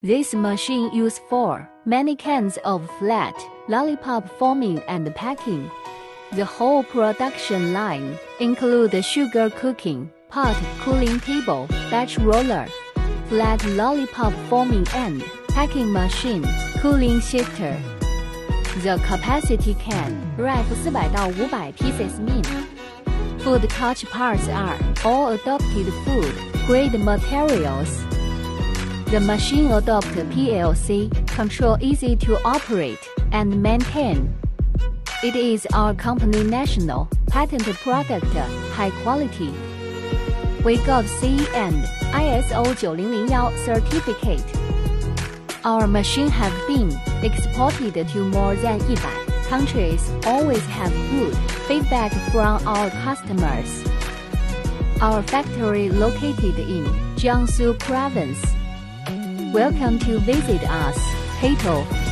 This machine uses many kinds of flat lollipop forming and packing. The whole production line includes sugar cooking, pot cooling table, batch roller, flat lollipop forming and packing machine, cooling shifter. The capacity can wrap 400到500 pieces meat. Food touch parts are all adopted food grade materials. The machine adopts PLC control, easy to operate and maintain. It is our company national patent product, high quality. We got CE and ISO 9001 certificate. Our machine have been exported to more than 100 countries, always have good feedback from our customers. Our factory located in Jiangsu province. Welcome to visit us, Peito.